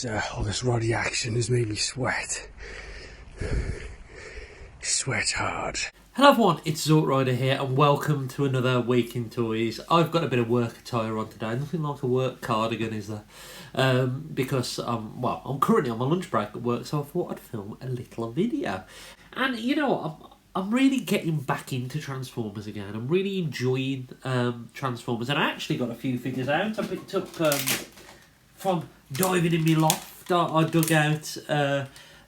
all this roddy action has made me sweat. Sweat hard. Hello everyone, it's Zort Rider here and welcome to another week in toys. I've got a bit of work attire on today, nothing like a work cardigan is there? Because I'm currently on my lunch break at work, so I thought I'd film a little video. And you know what, I'm really getting back into Transformers again. I'm really enjoying Transformers, and I actually got a few figures out. I picked up from diving in my loft. I dug out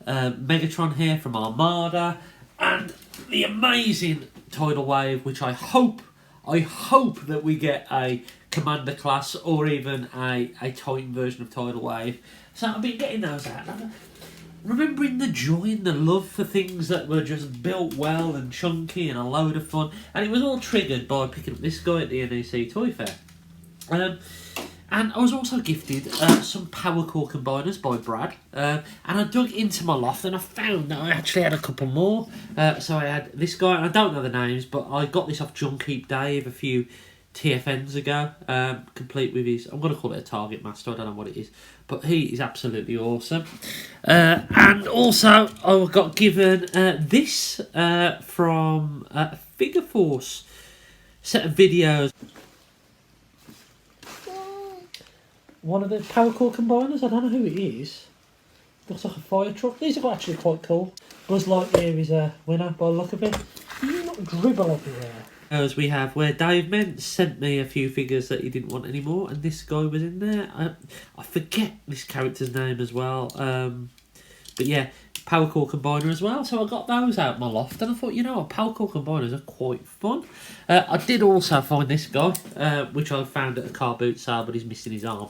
Megatron here from Armada, and the amazing Tidal Wave, which I hope that we get a Commander class or even a Titan version of Tidal Wave. So I've been getting those out. Remembering the joy and the love for things that were just built well and chunky and a load of fun. And it was all triggered by picking up this guy at the NEC Toy Fair. And I was also gifted some Power Core Combiners by Brad. And I dug into my loft and I found that I actually had a couple more. So I had this guy, and I don't know the names, but I got this off Junk Heap Dave a few TFNs ago. Complete with his, I'm going to call it a Target Master, I don't know what it is. But he is absolutely awesome. And also I got given this from Figure Force set of videos. One of the Power Core Combiners, I don't know who it is. Looks like a fire truck. These are actually quite cool. Buzz Lightyear is a winner by the look of it. You not dribble everywhere. As we have where Dave Mentz sent me a few figures that he didn't want anymore, and this guy was in there. I forget this character's name as well. But yeah, Power Core Combiner as well. So I got those out my loft, and I thought, you know what, Power Core Combiners are quite fun. I did also find this guy, which I found at a car boot sale, but he's missing his arm.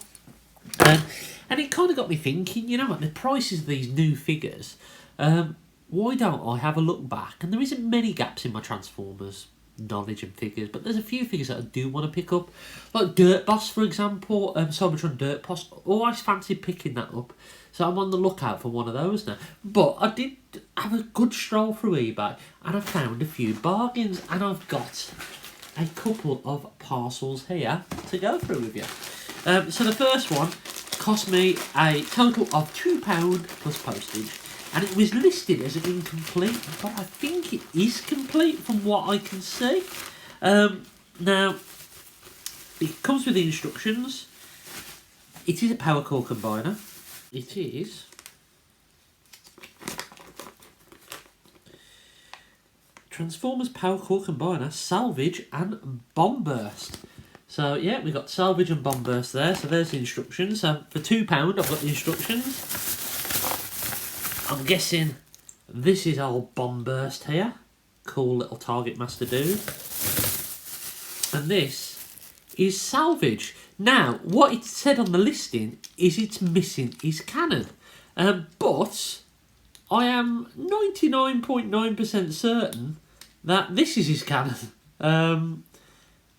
And it kind of got me thinking, you know what, the prices of these new figures, why don't I have a look back? And there isn't many gaps in my Transformers knowledge and figures, but there's a few figures that I do want to pick up, like Dirt Boss, for example. Cybertron Dirt Boss, always fancied picking that up, so I'm on the lookout for one of those now. But I did have a good stroll through eBay and I found a few bargains, and I've got a couple of parcels here to go through with you. So the first one cost me a total of £2 plus postage, and it was listed as an incomplete, but I think it is complete from what I can see. Now, it comes with the instructions. It is a Power Core Combiner. It is Transformers Power Core Combiner, Salvage and Bomb Burst. So yeah, we got Salvage and Bomb Burst there. So there's the instructions. So for £2, I've got the instructions. I'm guessing this is old Bomb Burst here. Cool little Target Master dude. And this is Salvage. Now, what it said on the listing is it's missing his cannon. But I am 99.9% certain that this is his cannon.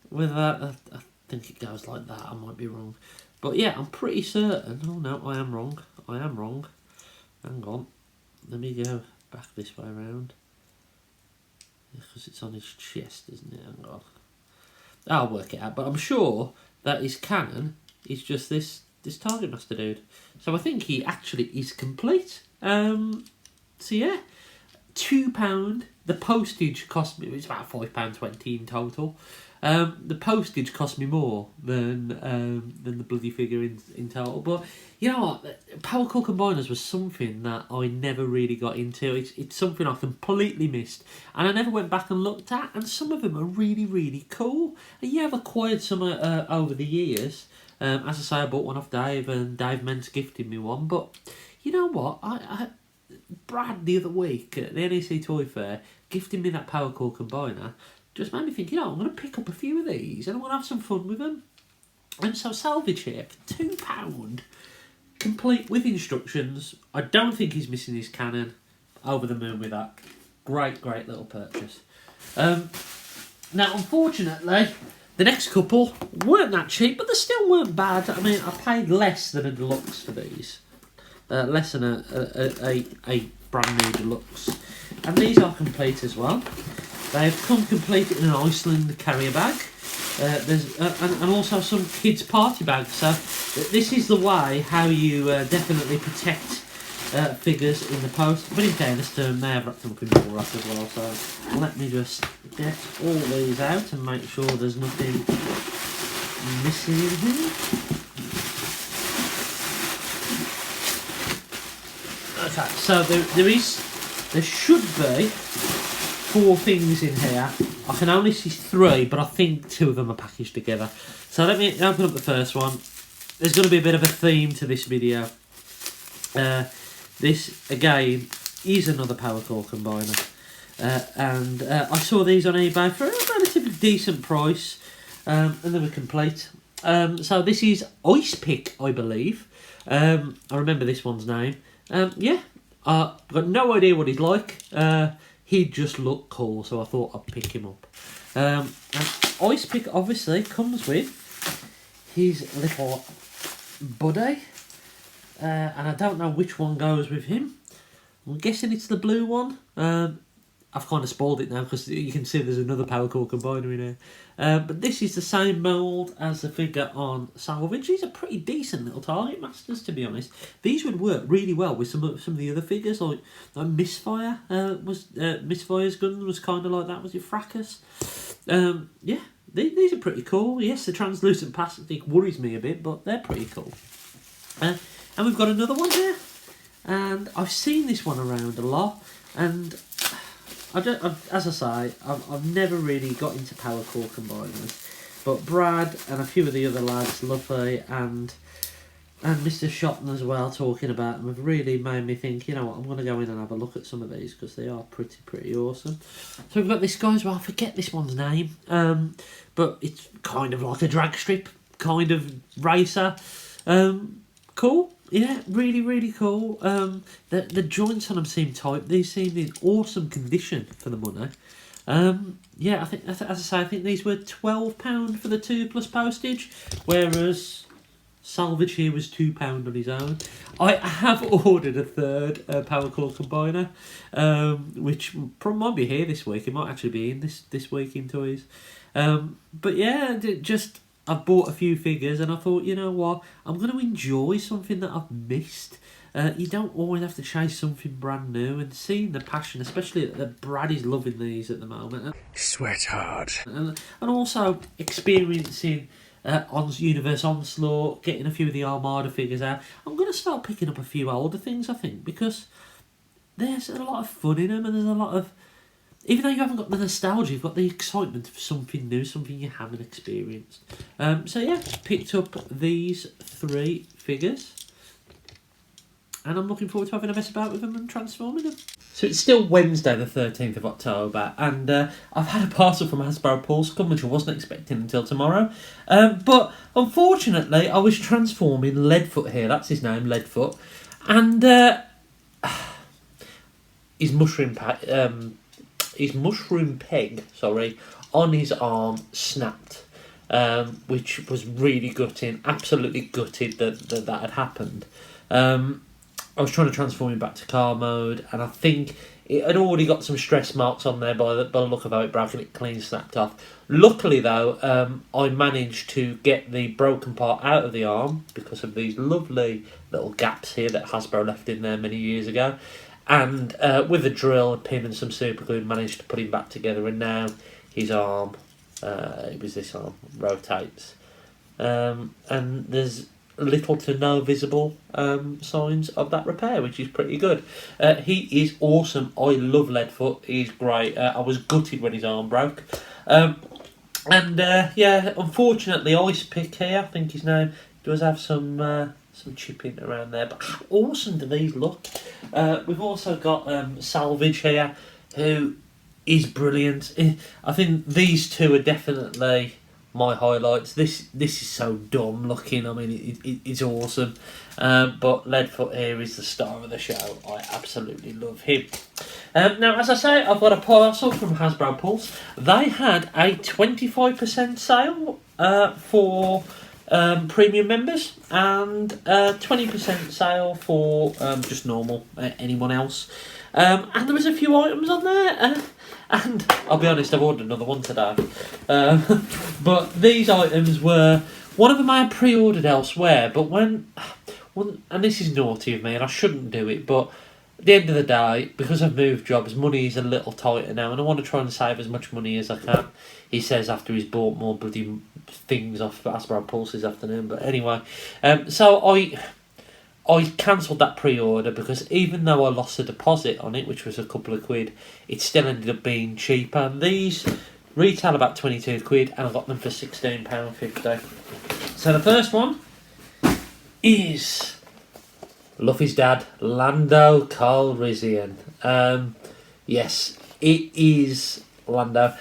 With that, I think it goes like that. I might be wrong, but yeah, I'm pretty certain. Oh no, I am wrong. Hang on, let me go back this way around, because it's on his chest, isn't it? Hang on, I'll work it out. But I'm sure that his cannon is just this Target Master dude. So I think he actually is complete. So yeah, £2. The postage cost me, it's about £5.20 in total. The postage cost me more than the bloody figure in total. But you know what, Power Core Combiners was something that I never really got into. It's something I completely missed, and I never went back and looked at. And some of them are really, really cool. And yeah, I've acquired some over the years. As I say, I bought one off Dave, and Dave Mentz gifted me one. But you know what, Brad the other week at the NEC Toy Fair gifted me that Power Core Combiner. Just made me think, you know, I'm going to pick up a few of these and I'm going to have some fun with them. And so Salvage here for £2, complete with instructions. I don't think he's missing his cannon. Over the moon with that. Great little purchase. Now, unfortunately, the next couple weren't that cheap, but they still weren't bad. I mean, I paid less than a deluxe for these. Less than a brand new deluxe. And these are complete as well. They've come complete in an Iceland carrier bag. There's and also some kids' party bags. So this is the way how you definitely protect figures in the post. But in fairness to them, they have wrapped them up in borax as well. So let me just get all these out and make sure there's nothing missing in here. Okay, so there should be 4 things in here. I can only see 3, but I think 2 of them are packaged together. So let me open up the first one. There's going to be a bit of a theme to this video. This, again, is another power core combiner. And I saw these on eBay for a relatively decent price. And they were complete. So this is Icepick, I believe. I remember this one's name. Yeah, I've got no idea what he's like. He just looked cool, so I thought I'd pick him up. And Icepick obviously comes with his little buddy. And I don't know which one goes with him. I'm guessing it's the blue one. I've kind of spoiled it now because you can see there's another power core combiner in here. But this is the same mould as the figure on Salvage. These are pretty decent little Target Masters, to be honest. These would work really well with some of the other figures, like Misfire. Misfire's gun was kind of like that. Was it Fracas? Yeah, these are pretty cool. Yes, the translucent plastic worries me a bit, but they're pretty cool. And we've got another one here. And I've seen this one around a lot. And as I say, I've never really got into power core combiners, but Brad and a few of the other lads, Luffy and Mr. Shotton as well, talking about them have really made me think, you know what, I'm going to go in and have a look at some of these because they are pretty awesome. So we've got this guy as well, I forget this one's name, but it's kind of like a drag strip kind of racer. Cool. Yeah, really cool. The joints on them seem tight. These seem in awesome condition for the money. Yeah, I think, as I say, I think these were £12 for the 2 plus postage, whereas Salvage here was £2 on his own. I have ordered a third power core combiner, which might be here this week. It might actually be in this week in toys. But yeah, just I've bought a few figures and I thought, you know what, I'm going to enjoy something that I've missed. You don't always have to chase something brand new, and seeing the passion, especially that Brad is loving these at the moment. Sweat hard. And also experiencing Universe Onslaught, getting a few of the Armada figures out. I'm going to start picking up a few older things, I think, because there's a lot of fun in them, and there's a lot of... Even though you haven't got the nostalgia, you've got the excitement of something new, something you haven't experienced. So yeah, picked up these 3 figures. And I'm looking forward to having a mess about with them and transforming them. So it's still Wednesday the 13th of October, and I've had a parcel from Hasbro Pulse come, which I wasn't expecting until tomorrow. But unfortunately, I was transforming Leadfoot here, that's his name, Leadfoot. And his mushroom peg, on his arm snapped, which was really gutting. Absolutely gutted that had happened. I was trying to transform him back to car mode, and I think it had already got some stress marks on there by the look of how it broke, and it clean snapped off. Luckily though, I managed to get the broken part out of the arm because of these lovely little gaps here that Hasbro left in there many years ago. And with a drill, a pin and some super glue, managed to put him back together, and now his arm, it was this arm, rotates. And there's little to no visible signs of that repair, which is pretty good. He is awesome. I love Leadfoot. He's great. I was gutted when his arm broke. Yeah, unfortunately, Icepick here, I think his name, does have some chipping around there, but how awesome do these look? We've also got Salvage here, who is brilliant. I think these 2 are definitely my highlights. This is so dumb looking. I mean, it's awesome. But Leadfoot here is the star of the show. I absolutely love him. Now, as I say, I've got a parcel from Hasbro Pulse. They had a 25% sale for premium members, and 20% sale for just normal anyone else. And there was a few items on there, and I'll be honest, I've ordered another one today. But these items were, one of them I had pre-ordered elsewhere, but when, and this is naughty of me, and I shouldn't do it, but at the end of the day, because I've moved jobs, money is a little tighter now, and I want to try and save as much money as I can. He says after he's bought more bloody things off Asbro Pulse this afternoon. But anyway, so I cancelled that pre-order because even though I lost a deposit on it, which was a couple of quid, it still ended up being cheaper. And these retail about 22 quid, and I got them for £16.50. So the first one is Luffy's dad, Lando Calrissian. Yes, it is Lando.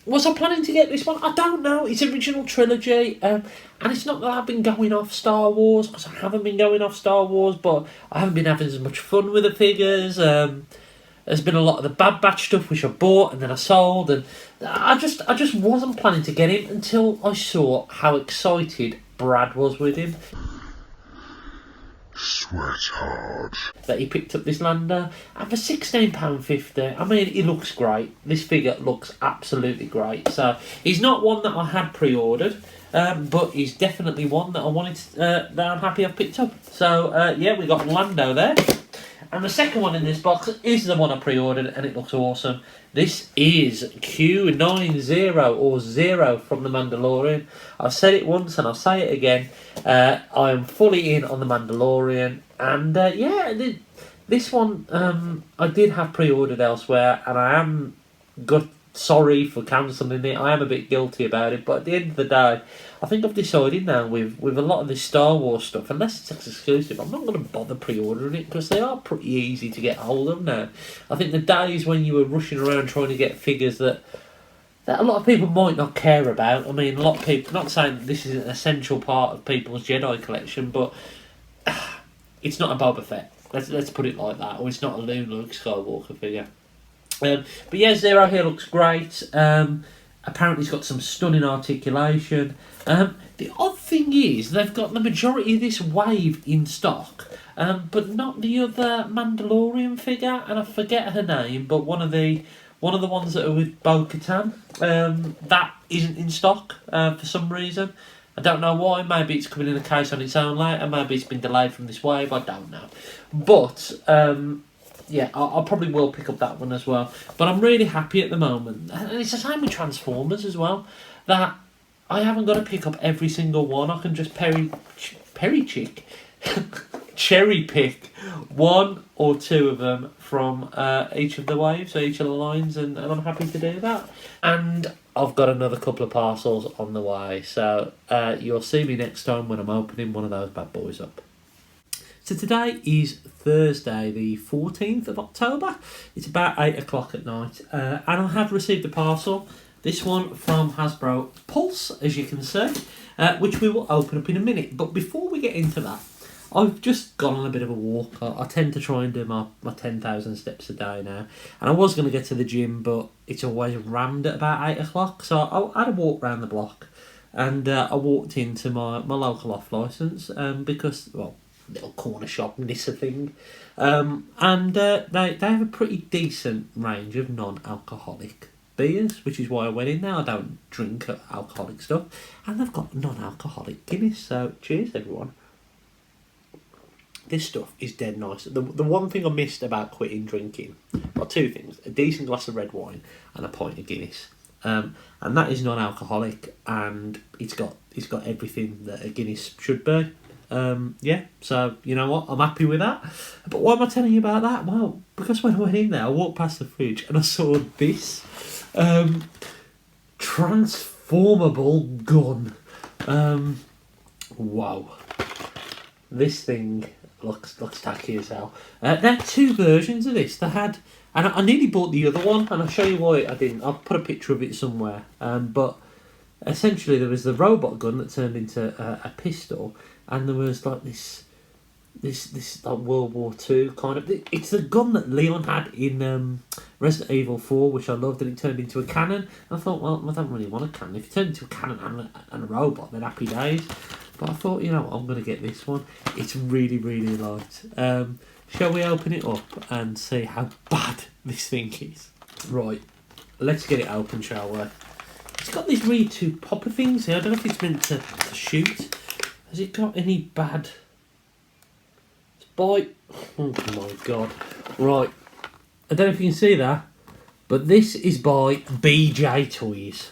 Was I planning to get this one? I don't know. It's original trilogy, and it's not that I've been going off Star Wars, because I haven't been going off Star Wars, but I haven't been having as much fun with the figures. There's been a lot of the Bad Batch stuff which I bought and then I sold, and I just wasn't planning to get him until I saw how excited Brad was with him. Sweat hard. That he picked up this Lando, and for £16.50, I mean, he looks great. This figure looks absolutely great. So he's not one that I had pre-ordered, but he's definitely one that I wanted that I'm happy I've picked up. So yeah, we got Lando there. And the second one in this box is the one I pre-ordered, and it looks awesome. This is Q90 or Zero from the Mandalorian. I've said it once and I'll say it again. I am fully in on the Mandalorian, and yeah, this one I did have pre-ordered elsewhere, and I am sorry for cancelling it. I am a bit guilty about it, but at the end of the day, I think I've decided now with a lot of this Star Wars stuff, unless it's exclusive, I'm not going to bother pre-ordering it because they are pretty easy to get hold of now. I think the days when you were rushing around trying to get figures that a lot of people might not care about. I mean, a lot of people, not saying that this is an essential part of people's Jedi collection, but it's not a Boba Fett. Let's put it like that. Or it's not a Luke Skywalker figure. But yeah, Zero here looks great. Apparently he's got some stunning articulation. The odd thing is they've got the majority of this wave in stock, but not the other Mandalorian figure, and I forget her name, but one of the ones that are with Bo-Katan, that isn't in stock for some reason. I don't know why. Maybe it's coming in a case on its own later. Maybe it's been delayed from this wave. I don't know. But yeah, I probably will pick up that one as well. But I'm really happy at the moment. And it's the same with Transformers as well, that I haven't got to pick up every single one. I can just cherry pick one or two of them from each of the waves, each of the lines, and I'm happy to do that. And I've got another couple of parcels on the way, so you'll see me next time when I'm opening one of those bad boys up. So today is Thursday the 14th of October. It's about 8 o'clock at night, and I have received a parcel. This one from Hasbro Pulse, as you can see, which we will open up in a minute. But before we get into that, I've just gone on a bit of a walk. I tend to try and do my 10,000 steps a day now. And I was going to get to the gym, but it's always rammed at about 8 o'clock. So I had a walk round the block, and I walked into my local off licence because, well, little corner shop Nissa thing, and they have a pretty decent range of non-alcoholic beers, which is why I went in there. I don't drink alcoholic stuff, and they've got non-alcoholic Guinness, so cheers everyone. This stuff is dead nice. The one thing I missed about quitting drinking, well, two things: a decent glass of red wine and a pint of Guinness, and that is non-alcoholic, and it's got everything that a Guinness should be. Yeah, so you know what, I'm happy with that. But why am I telling you about that? Well, because when I went in there, I walked past the fridge and I saw this Transformable Gun. Wow, this thing looks tacky as hell. There are two versions of this. They had, and I nearly bought the other one, and I'll show you why I didn't. I'll put a picture of it somewhere. But essentially, there was the robot gun that turned into a pistol. And there was like this this like World War Two kind of. It's the gun that Leon had in Resident Evil 4, which I loved, and it turned into a cannon. I thought, well, I don't really want a cannon. If it turned into a cannon and a robot, then happy days. But I thought, you know what, I'm going to get this one. It's really, really light. Shall we open it up and see how bad this thing is? Right, let's get it open, shall we? It's got these really two popper things here. I don't know if it's meant to shoot. Has it got any bad... It's by... Oh my god. Right. I don't know if you can see that, but this is by BJ Toys.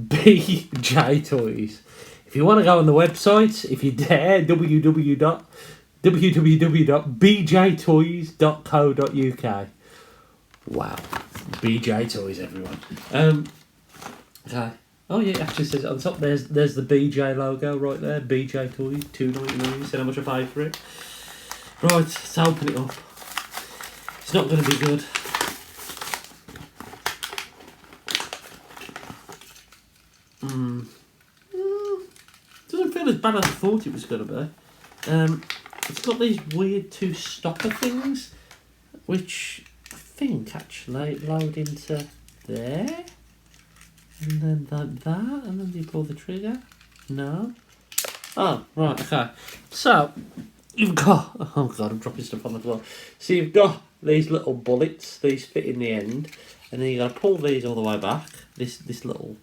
BJ Toys. If you want to go on the website, if you dare, www.bjtoys.co.uk. Wow. BJ Toys, everyone. Okay. Oh yeah, it actually says it on top. There's the BJ logo right there. BJ Toys, $2.99. Said how much I paid for it. Right, let's open it up. It's not going to be good. Doesn't feel as bad as I thought it was going to be. It's got these weird two stopper things, which I think actually load into there, and then like that, and then you pull the trigger. No. Oh, right, okay. So, you've got... Oh god, I'm dropping stuff on the floor. So you've got these little bullets, these fit in the end, and then you got to pull these all the way back, this little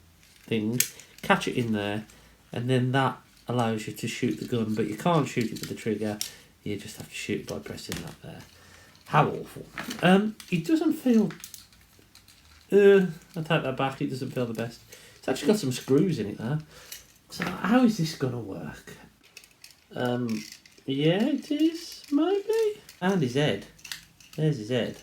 thing, catch it in there, and then that allows you to shoot the gun, but you can't shoot it with the trigger, you just have to shoot it by pressing that there. How awful. It doesn't feel... I take that back, it doesn't feel the best. It's actually got some screws in it there. So how is this going to work? Yeah, it is, maybe. And his head. There's his head.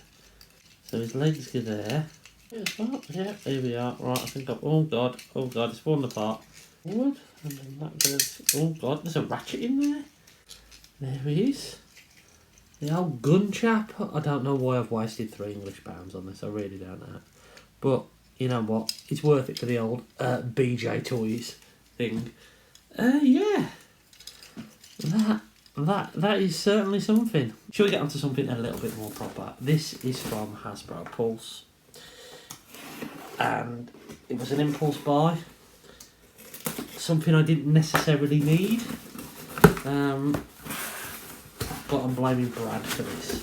So his legs go there. Yeah, here we are. Right, I think oh god, it's falling apart. Forward, and then that goes... Oh god, there's a ratchet in there. There he is. The old gun chap. I don't know why I've wasted £3 English on this, I really don't know. But, you know what, it's worth it for the old BJ Toys thing. Yeah. That is certainly something. Shall we get onto something a little bit more proper? This is from Hasbro Pulse. And it was an impulse buy. Something I didn't necessarily need. But I'm blaming Brad for this.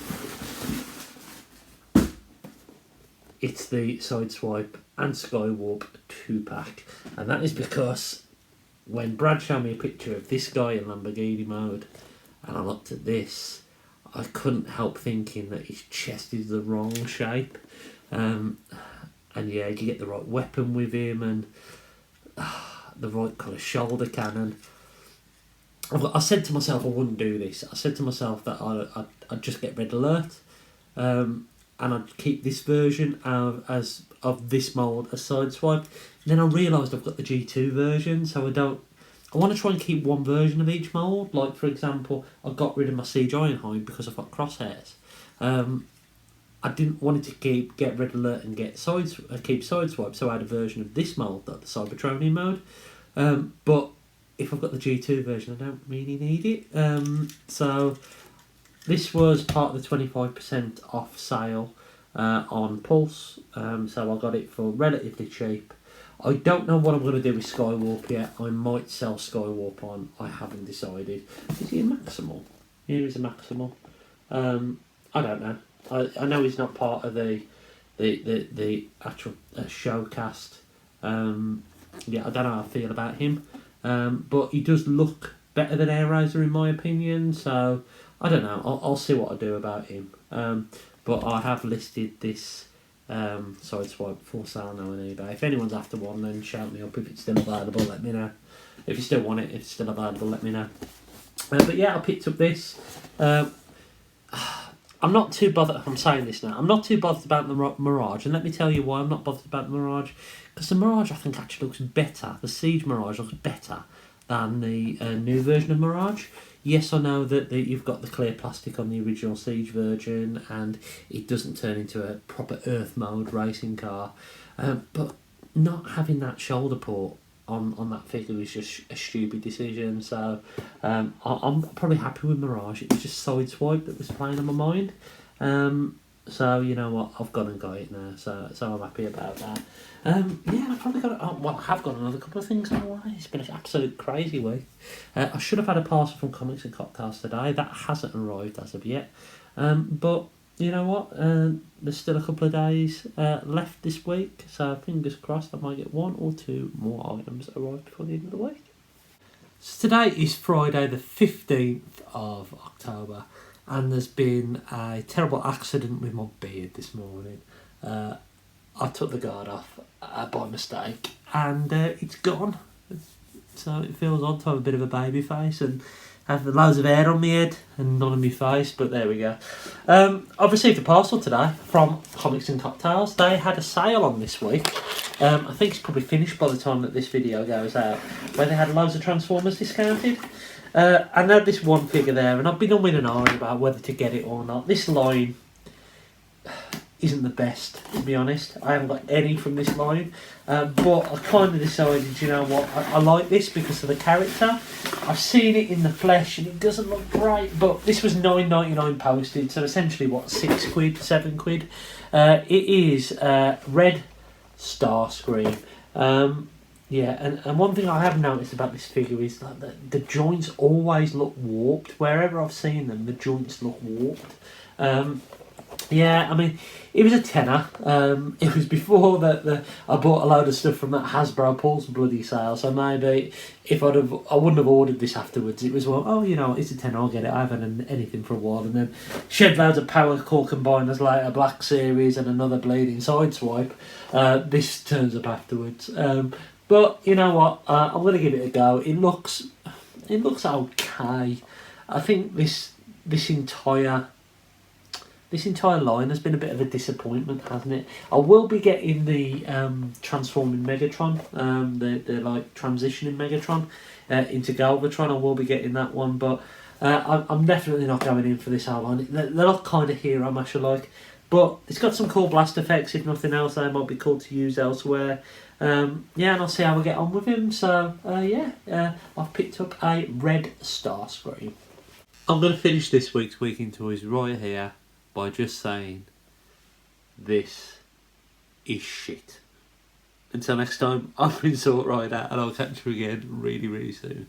It's the Sideswipe and Skywarp 2-pack. And that is because when Brad showed me a picture of this guy in Lamborghini mode, and I looked at this, I couldn't help thinking that his chest is the wrong shape. And yeah, you get the right weapon with him, and the right kind of shoulder cannon. I said to myself I wouldn't do this. I said to myself that I'd just get Red Alert, and I'd keep this version of this mould as Sideswipe. And then I realised I've got the G2 version, so I want to try and keep one version of each mould. Like, for example, I got rid of my Siege Ironhide because I've got crosshairs. I didn't want to get Red Alert and keep Sideswipe, so I had a version of this mould, like the Cybertronian mode. But if I've got the G2 version, I don't really need it. So this was part of the 25% off sale on Pulse. So I got it for relatively cheap. I don't know what I'm going to do with Skywarp yet. I might sell Skywarp on. I haven't decided. Is he a Maximal? Here is a Maximal. I don't know. I know he's not part of the actual showcast. Yeah, I don't know how I feel about him. But he does look better than Air Razor in my opinion. So I don't know. I'll see what I do about him. But I have listed this Sideswipe for sale now on eBay. If anyone's after one, then shout me up. If it's still available, let me know. If you still want it, if it's still available, let me know. But yeah, I picked up this. I'm not too bothered. I'm saying this now. I'm not too bothered about the Mirage, and let me tell you why I'm not bothered about the Mirage. Because the Mirage, I think, actually looks better. The Siege Mirage looks better than the new version of Mirage. Yes, I know that you've got the clear plastic on the original Siege version, and it doesn't turn into a proper Earth mode racing car. But not having that shoulder port on that figure was just a stupid decision. So I'm probably happy with Mirage. It was just Sideswipe that was playing on my mind. So you know what, I've gone and got it now. So I'm happy about that. Yeah, I've probably got. I have got another couple of things on the way. It's been an absolute crazy week. I should have had a parcel from Comics and Cocktails today. That hasn't arrived as of yet. But you know what? There's still a couple of days left this week, so fingers crossed I might get 1 or 2 more items arrived before the end of the week. So today is Friday the 15th of October, and there's been a terrible accident with my beard this morning. I took the guard off by mistake, and it's gone. So it feels odd to have a bit of a baby face and have loads of hair on my head and none on my face, but there we go. I've received a parcel today from Comics and Cocktails. They had a sale on this week. I think it's probably finished by the time that this video goes out, where they had loads of Transformers discounted. And they had this one figure there, and I've been on with an eye about whether to get it or not. This line isn't the best, to be honest. I haven't got any from this line, but I kind of decided, you know what, I like this because of the character. I've seen it in the flesh and it doesn't look great, but this was $9.99 posted, so essentially what, £6, £7. It is red Starscream. Yeah, and one thing I have noticed about this figure is that the joints always look warped. Wherever I've seen them, the joints look warped. Yeah, I mean, it was a tenner. It was before that I bought a load of stuff from that Hasbro Pulse bloody sale, so maybe if I wouldn't have ordered this afterwards. It was, well, oh, you know, it's a tenner, I'll get it. I haven't had anything for a while. And then shed loads of Power Core Combiners later, Black Series and another bleeding Sideswipe. This turns up afterwards. But you know what, I'm going to give it a go. It looks okay. I think this entire line has been a bit of a disappointment, hasn't it? I will be getting the transforming Megatron, the like transitioning Megatron into Galvatron. I will be getting that one, but I'm definitely not going in for this whole line. They're not kind of hero mash alike, but it's got some cool blast effects. If nothing else, they might be cool to use elsewhere. Yeah, and I'll see how I get on with him. So I've picked up a red Starscream. I'm going to finish this week's Week in Toys right here by just saying this is shit. Until next time, I've been Sort Rider, and I'll catch you again really, really soon.